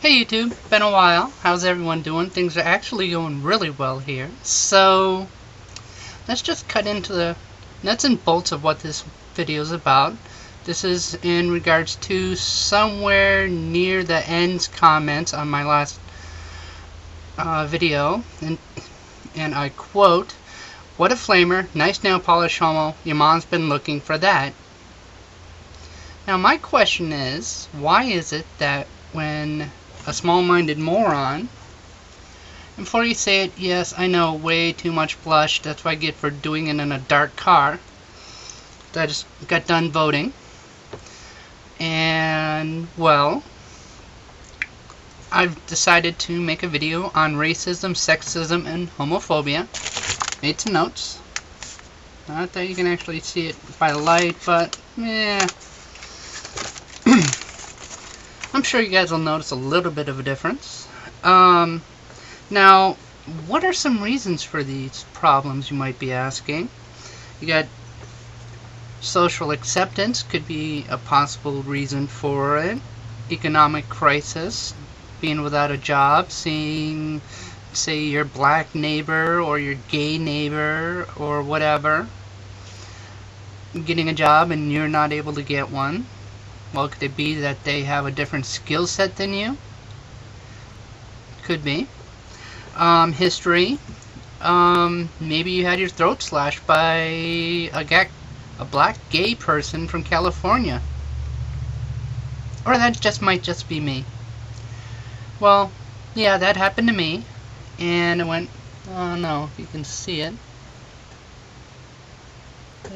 Hey YouTube, been a while. How's everyone doing? Things are actually going really well here. So, let's just cut into the nuts and bolts of what this video is about. This is in regards to somewhere near the end's comments on my last video. And I quote, "What a flamer, nice nail polish homo, your mom's been looking for that." Now my question is, why is it that when a small-minded moron, and before you say it, yes, I know, way too much blush, that's what I get for doing it in a dark car. I just got done voting, and well, I've decided to make a video on racism, sexism, and homophobia. Made some notes. Not that you can actually see it by the light, but yeah. I'm sure you guys will notice a little bit of a difference. Now, what are some reasons for these problems, you might be asking? You got social acceptance, could be a possible reason for it. Economic crisis, being without a job, seeing, say, your black neighbor or your gay neighbor or whatever getting a job and you're not able to get one. Well, could it be that they have a different skill set than you? Could be. History. Maybe you had your throat slashed by a black gay person from California. Or that just might just be me. Well, yeah, that happened to me. And I went, oh no, you can see it.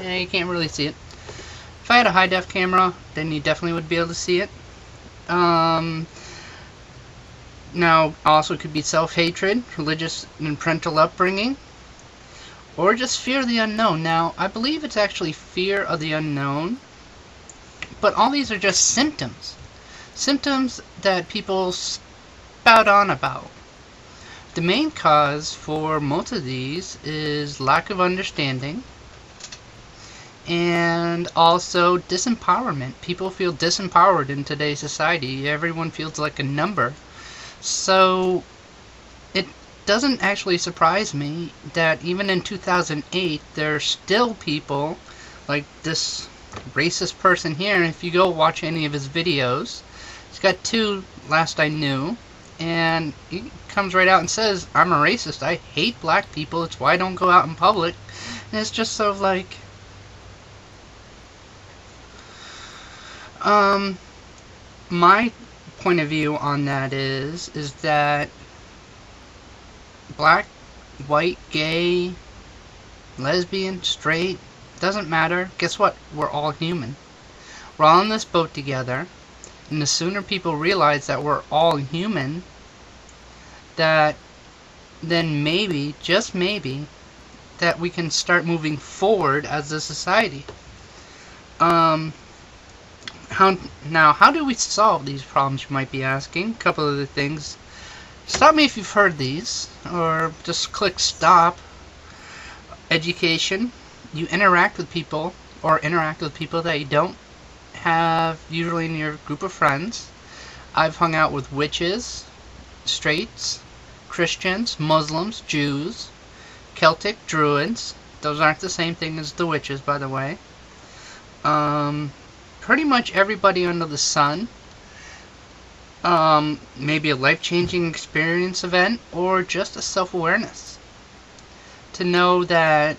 Yeah, you can't really see it. If I had a high-def camera, then you definitely would be able to see it. Now, also could be self-hatred, religious and parental upbringing, or just fear of the unknown. Now, I believe it's actually fear of the unknown, but all these are just symptoms. Symptoms that people spout on about. The main cause for most of these is lack of understanding, and also disempowerment. People feel disempowered in today's society. Everyone feels like a number. So it doesn't actually surprise me that even in 2008 there are still people like this racist person here. And if you go watch any of his videos, he's got two last I knew, and he comes right out and says, I'm a racist, I hate black people, it's why I don't go out in public. And it's just sort of like, my point of view on that is that black, white, gay, lesbian, straight, doesn't matter. Guess what? We're all human. We're all in this boat together, and the sooner people realize that we're all human, that then maybe, just maybe, that we can start moving forward as a society. How do we solve these problems, you might be asking? A couple of the things. Stop me if you've heard these, or just click stop. Education. You interact with people, or interact with people that you don't have usually in your group of friends. I've hung out with witches, straights, Christians, Muslims, Jews, Celtic, Druids. Those aren't the same thing as the witches, by the way. Pretty much everybody under the sun. Maybe a life-changing experience event, or just a self-awareness. To know that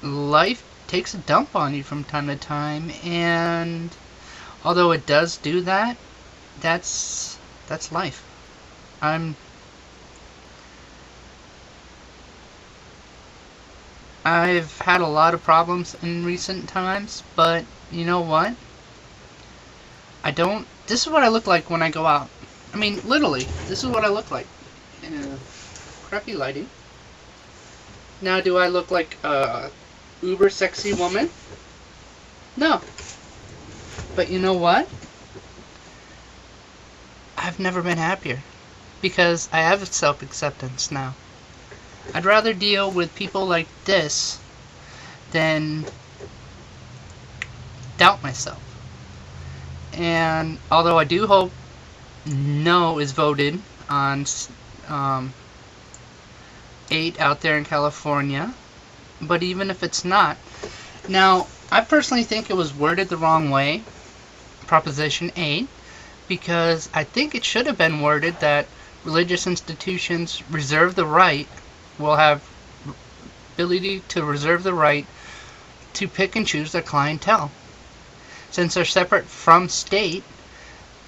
life takes a dump on you from time to time, and although it does do that, that's life. I've had a lot of problems in recent times, but you know what? This is what I look like when I go out. I mean, literally, this is what I look like. Crappy lighting. Now, do I look like a uber sexy woman? No. But you know what? I've never been happier. Because I have self-acceptance now. I'd rather deal with people like this than doubt myself. And although I do hope no is voted on 8 out there in California. But even if it's not, now I personally think it was worded the wrong way, Proposition 8, because I think it should have been worded that religious institutions reserve the right, will have ability to reserve the right to pick and choose their clientele. Since they're separate from state,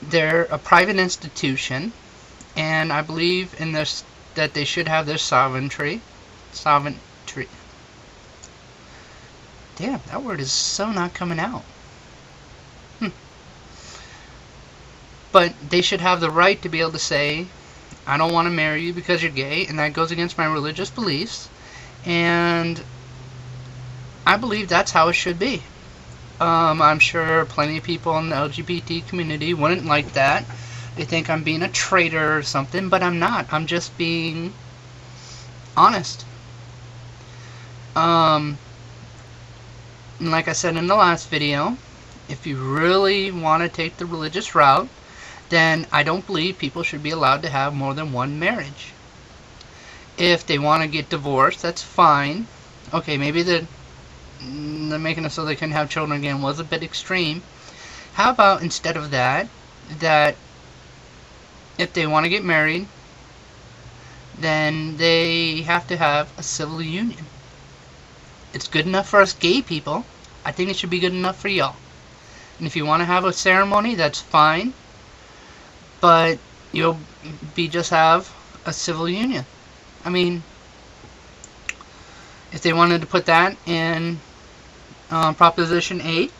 they're a private institution, and I believe in this that they should have their sovereignty. Damn, that word is so not coming out. But they should have the right to be able to say, I don't want to marry you because you're gay, and that goes against my religious beliefs. And I believe that's how it should be. I'm sure plenty of people in the LGBT community wouldn't like that. They think I'm being a traitor or something, but I'm not. I'm just being honest. And like I said in the last video, if you really want to take the religious route, then I don't believe people should be allowed to have more than one marriage. If they want to get divorced, that's fine. Okay, maybe they're making it so they can have children again was a bit extreme. How about instead of that if they want to get married, then they have to have a civil union. It's good enough for us gay people. I think it should be good enough for y'all. And if you want to have a ceremony, that's fine. But you'll just have a civil union. I mean, if they wanted to put that in Proposition 8,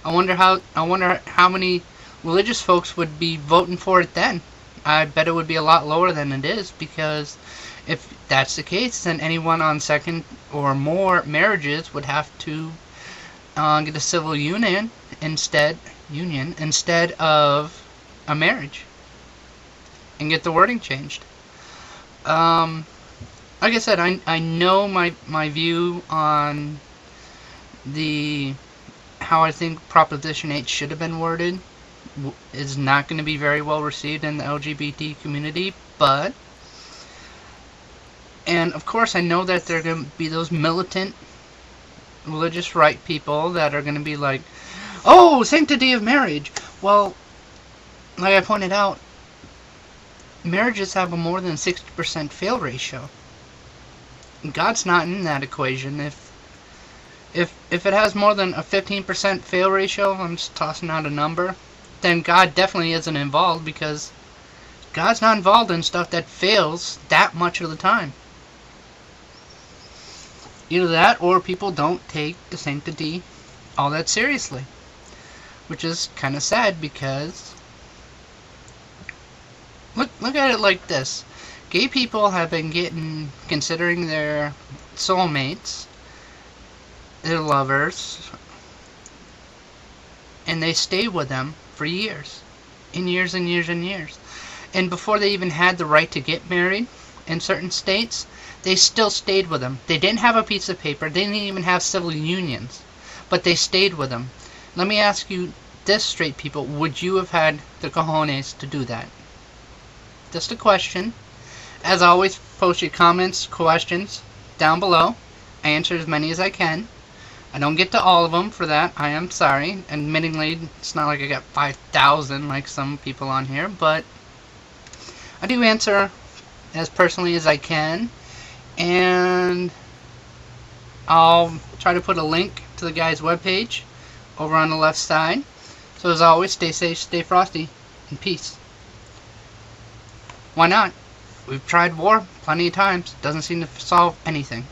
I wonder how many religious folks would be voting for it then. I bet it would be a lot lower than it is, because if that's the case, then anyone on second or more marriages would have to get a civil union instead of a marriage, and get the wording changed. Like I said, I know my view on how I think Proposition 8 should have been worded is not going to be very well received in the LGBT community, and of course I know that there are going to be those militant religious right people that are going to be like, oh, sanctity of marriage. Well, like I pointed out, marriages have a more than 60% fail ratio. God's not in that equation. If it has more than a 15% fail ratio, I'm just tossing out a number, then God definitely isn't involved, because God's not involved in stuff that fails that much of the time. Either that, or people don't take the sanctity all that seriously, which is kind of sad, because look at it like this. Gay people have been considering their soulmates, their lovers, and they stay with them for years, and years and years and years. And before they even had the right to get married in certain states, they still stayed with them. They didn't have a piece of paper. They didn't even have civil unions, but they stayed with them. Let me ask you this, straight people, would you have had the cojones to do that? Just a question. As always, post your comments, questions down below. I answer as many as I can. I don't get to all of them. For that, I am sorry. Admittingly, it's not like I got 5,000 like some people on here, but I do answer as personally as I can, and I'll try to put a link to the guy's webpage over on the left side. So as always, stay safe, stay frosty, and peace. Why not? We've tried war plenty of times. Doesn't seem to solve anything.